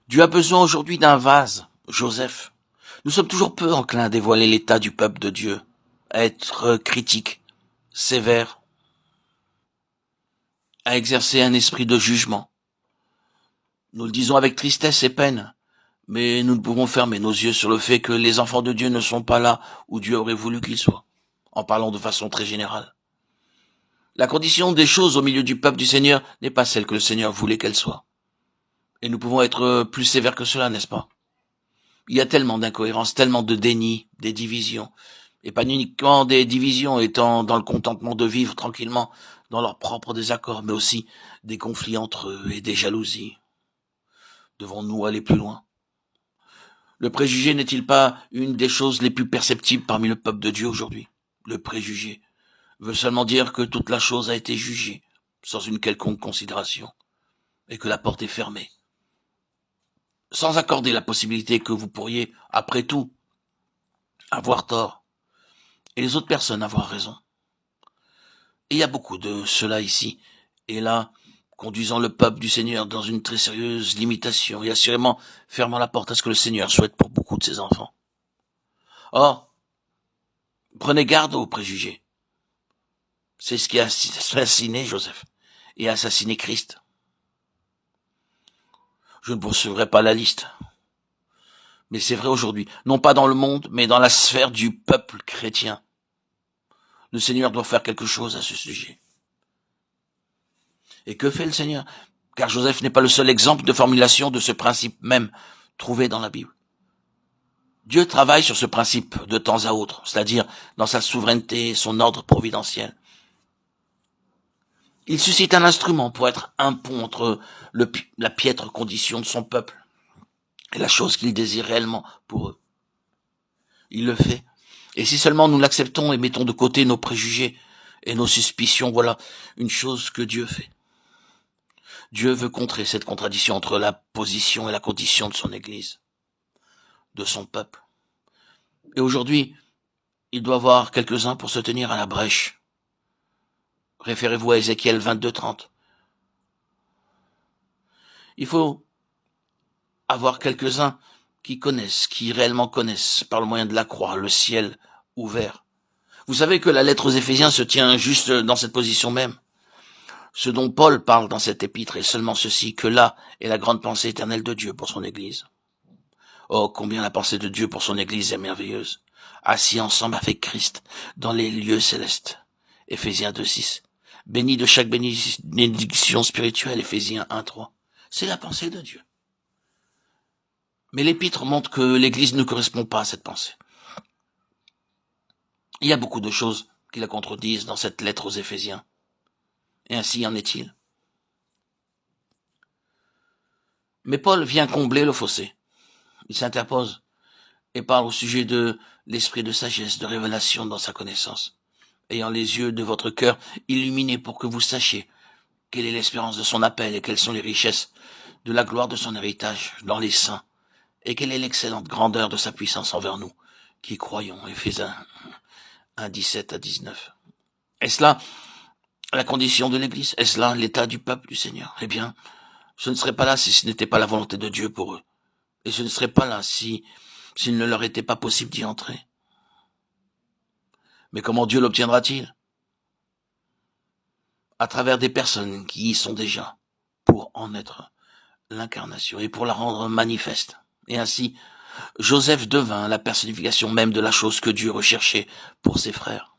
Dieu a besoin aujourd'hui d'un vase, Joseph. Nous sommes toujours peu enclins à dévoiler l'état du peuple de Dieu, à être critiques, sévères, à exercer un esprit de jugement. Nous le disons avec tristesse et peine, mais nous ne pouvons fermer nos yeux sur le fait que les enfants de Dieu ne sont pas là où Dieu aurait voulu qu'ils soient, en parlant de façon très générale. La condition des choses au milieu du peuple du Seigneur n'est pas celle que le Seigneur voulait qu'elle soit. Et nous pouvons être plus sévères que cela, n'est-ce pas? Il y a tellement d'incohérences, tellement de déni, des divisions, et pas uniquement des divisions étant dans le contentement de vivre tranquillement dans leurs propres désaccords, mais aussi des conflits entre eux et des jalousies. Devons-nous aller plus loin? Le préjugé n'est-il pas une des choses les plus perceptibles parmi le peuple de Dieu aujourd'hui? Le préjugé veut seulement dire que toute la chose a été jugée, sans une quelconque considération, et que la porte est fermée, sans accorder la possibilité que vous pourriez, après tout, avoir tort, et les autres personnes avoir raison. Et il y a beaucoup de cela ici, et là, conduisant le peuple du Seigneur dans une très sérieuse limitation, et assurément fermant la porte à ce que le Seigneur souhaite pour beaucoup de ses enfants. Or, prenez garde aux préjugés. C'est ce qui a assassiné Joseph, et assassiné Christ. Je ne poursuivrai pas la liste. Mais c'est vrai aujourd'hui, non pas dans le monde, mais dans la sphère du peuple chrétien. Le Seigneur doit faire quelque chose à ce sujet. Et que fait le Seigneur? Car Joseph n'est pas le seul exemple de formulation de ce principe même trouvé dans la Bible. Dieu travaille sur ce principe de temps à autre, c'est-à-dire dans sa souveraineté et son ordre providentiel. Il suscite un instrument pour être un pont entre la piètre condition de son peuple et la chose qu'il désire réellement pour eux. Il le fait. Et si seulement nous l'acceptons et mettons de côté nos préjugés et nos suspicions, voilà une chose que Dieu fait. Dieu veut contrer cette contradiction entre la position et la condition de son Église, de son peuple. Et aujourd'hui, il doit y avoir quelques-uns pour se tenir à la brèche. Référez-vous à Ézéchiel 22:30. Il faut avoir quelques-uns qui connaissent, qui réellement connaissent, par le moyen de la croix, le ciel ouvert. Vous savez que la lettre aux Éphésiens se tient juste dans cette position même. Ce dont Paul parle dans cette épître est seulement ceci, que là est la grande pensée éternelle de Dieu pour son Église. Oh, combien la pensée de Dieu pour son Église est merveilleuse, assis ensemble avec Christ dans les lieux célestes. Éphésiens 2:6. Béni de chaque bénédiction spirituelle, Éphésiens 1:3. C'est la pensée de Dieu. Mais l'épître montre que l'Église ne correspond pas à cette pensée. Il y a beaucoup de choses qui la contredisent dans cette lettre aux Éphésiens. Et ainsi en est-il. Mais Paul vient combler le fossé. Il s'interpose et parle au sujet de l'esprit de sagesse, de révélation dans sa connaissance, ayant les yeux de votre cœur illuminés pour que vous sachiez quelle est l'espérance de son appel et quelles sont les richesses de la gloire de son héritage dans les saints, et quelle est l'excellente grandeur de sa puissance envers nous, qui croyons. Éphésiens 1:17-19. Est-ce là la condition de l'Église? Est-ce là l'état du peuple du Seigneur? Eh bien, je ne serais pas là si ce n'était pas la volonté de Dieu pour eux. Et je ne serais pas là s'il ne leur était pas possible d'y entrer. Mais comment Dieu l'obtiendra-t-il? À travers des personnes qui y sont déjà, pour en être l'incarnation et pour la rendre manifeste. Et ainsi, Joseph devint la personnification même de la chose que Dieu recherchait pour ses frères.